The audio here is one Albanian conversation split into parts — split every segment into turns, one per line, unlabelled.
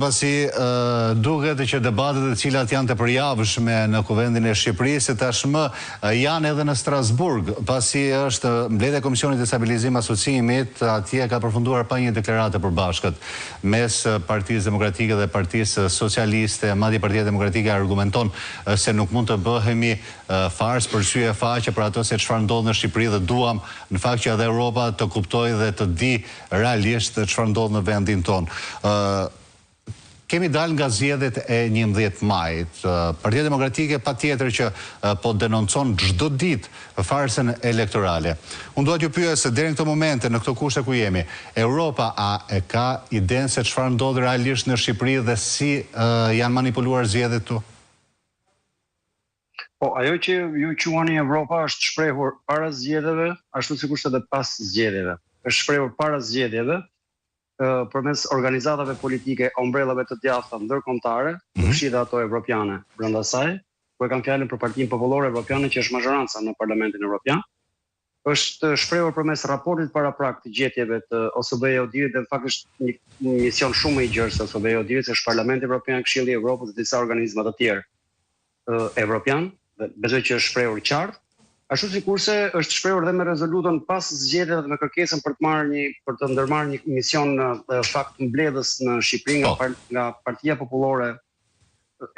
Pasi duket që debatet e cilat janë të përjavshme në Kuvendin e Shqipërisë tashmë janë edhe në Strasburg, pasi është mbledhja e Komisionit të Stabilizim Asociimit, atje ka përfunduar pa një deklaratë e përbashkët mes Partisë Demokratike dhe Partisë Socialiste. Madje Partia Demokratike argumenton se nuk mund të bëhemi fars për sy e faqe për ato se çfarë ndodh në Shqipëri dhe duam në fakt që edhe Europa të kuptojë dhe të di realisht çfarë ndodh në vendin tonë. Kemi dalë nga zgjedhjet e 11 majit. Partia Demokratike patjetër që po denoncon çdo ditë farsën elektorale. Unë dua t'ju pyes se deri në këtë moment, në këto kushte ku jemi, Europa a e ka idenë se çfarë ndodh realisht në Shqipëri dhe si janë manipuluar zgjedhjet këtu?
Po, ajo që ju quani Europa është shprehur para zgjedhjeve, ashtu sikur edhe pas zgjedhjeve. Është shprehur para zgjedhjeve përmes organizatave politike, ombrellave të djathta ndërkombëtare, përfshirë ato evropiane brenda saj, ku e kanë fjalën për Partinë Popullore Evropiane që është mazhoranca në Parlamentin Evropian. Është shprehur përmes raportit paraprak të gjetjeve të OSBE Odirit dhe në fakt është një mision shumë i gjerë se OSBE Odirit, se është Parlamenti Evropian, Këshilli i Evropës dhe disa organizma të tjerë evropian, dhe besoj që është shprehur qartë. Ashtu sikurse është shprehur dhe me rezolutën pas zgjedhjeve dhe me kërkesën për të ndërmarrë një mision fakt mbledhës në Shqipëri nga Partia Popullore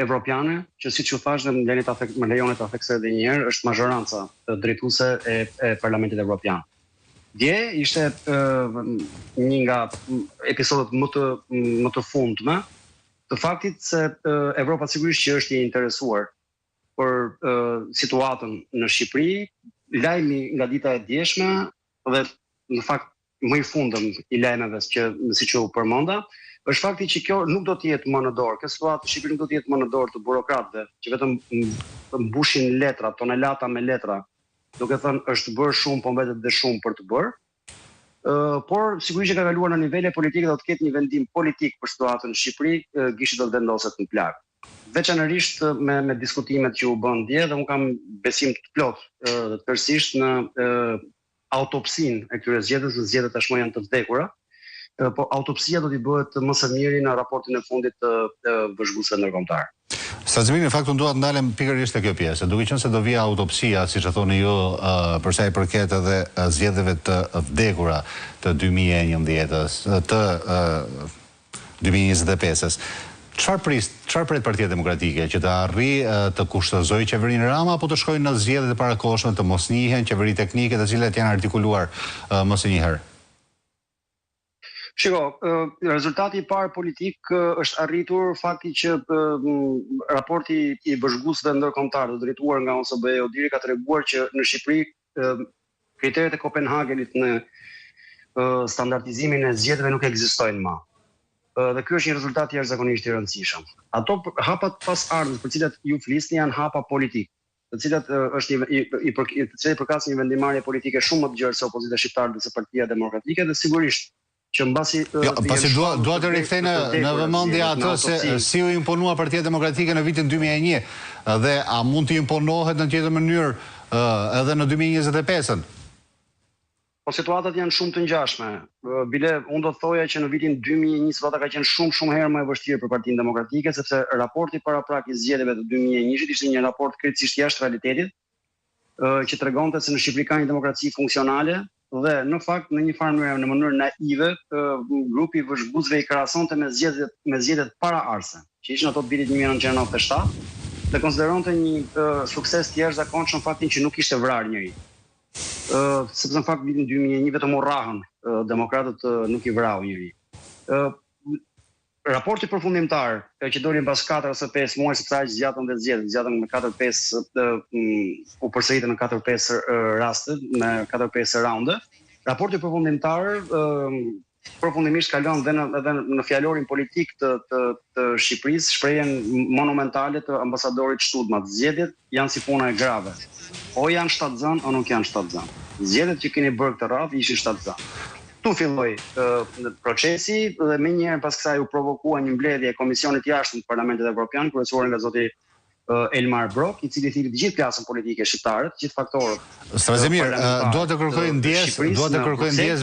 Evropiane, që siç u thash dhe më lejoni ta theksoj edhe një herë, është mazhoranca drejtuese e Parlamentit Evropian. Dje ishte një nga episodet më të fundme të faktit se Evropa sigurisht që është i interesuar për situatën në Shqipëri, lajmi nga dita e djeshme dhe në fakt më i fundëm i lajmeve që siç u përmenda, është fakti që kjo nuk do të jetë më në dorë, kjo situatë në Shqipëri nuk do të jetë më në dorë të burokratëve, që vetëm mbushin letra, tonelata me letra, duke thënë është bërë shumë, po mbetet dhe shumë për të bërë. Por sigurisht që ka kaluar në nivele politike do të ketë një vendim politik për situatën në Shqipëri, gishti do të vendoset në plagë. Veçanërisht me diskutimet që u bën dje dhe unë kam besim të plot tërësisht në autopsinë e këtyre zgjedhjeve, se zgjedhjet tashmë janë të vdekura, po autopsia do t'i bëhet më së miri në raportin e fundit të vëzhguesve ndërkombëtar.
Stazimi, në fakt unë dua të ndalem pikërisht te kjo pjesë, duke qenë se do vija autopsia, siç e thoni ju, për sa i përket edhe zgjedhjeve të vdekura të 2011-s, të 2025-s. Çfarë pret Partia Demokratike, që të arrijë të kushtozojë qeverinë Rama apo të shkojë në zgjedhjet e parakohshme të mos njihen qeveri teknike të cilat janë artikuluar më së një herë?
Shiko, rezultati i parë politik është arritur fakti që raporti i vëzhguesve ndërkombëtar të drejtuar nga OSBE Odiri ka treguar që në Shqipëri kriteret e Kopenhagenit në standardizimin e zgjedhjeve nuk ekzistojnë më. Dhe ky është një rezultat jashtëzakonisht i rëndësishëm. Ato hapat pas ardhës për cilat ju flisni janë hapa politik, të cilat i përkasin një vendimarrje politike shumë më të gjerë se opozita shqiptare dhe se Partia Demokratike dhe sigurisht që mbasi
pasi dua të rikthej në vëmendje atë se si u imponua Partia Demokratike në vitin 2001 dhe a mund të imponohet në tjetër mënyrë edhe në 2025-ën?
Po situatat janë shumë të ngjashme. Bile, unë do të thoja që në vitin 2001 situata ka qenë shumë herë më e vështirë për Partinë Demokratike, sepse raporti paraprak i zgjedhjeve të 2001-shit ishte një raport krejtësisht jashtë realitetit, që tregonte se në Shqipëri ka një demokraci funksionale dhe në fakt në një farë mënyrë, në mënyrë naive, grupi i vëzhguesve i krahasonte me zgjedhjet paraardhëse, që ishin ato të vitit 1997, dhe konsideronte një sukses të jashtëzakonshëm faktin që nuk kishte vrarë njëri. Sepse në fakt vitin 2001 vetëm u rrahën demokratët, nuk i vrau njëri. Raporti përfundimtar që doli pas 4 ose 5 muaj, sepse aq zgjatën dhe zgjedhjet me 4-5 u përsëritën në 4-5 raste, me 4-5 raunde. Raporti përfundimtar përfundimisht kalon edhe në fjalorin politik të Shqipërisë shprehjen monumentale të ambasadorit Shtudmat. Zgjedhjet janë si puna e grave. O janë shtatzënë, o nuk janë shtatzënë. Zgjedhjet që keni bërë këtë radhë ishin shtatzënë. Tu filloi procesi dhe menjëherë pas kësaj u provokua një mbledhje e Komisionit Jashtëm të Parlamentit Evropian, kryesuar nga zoti Elmar Brok, i cili thiri të gjithë klasën politike shqiptare, të gjithë faktorët.
Strazimir, dua të kërkoj ndjes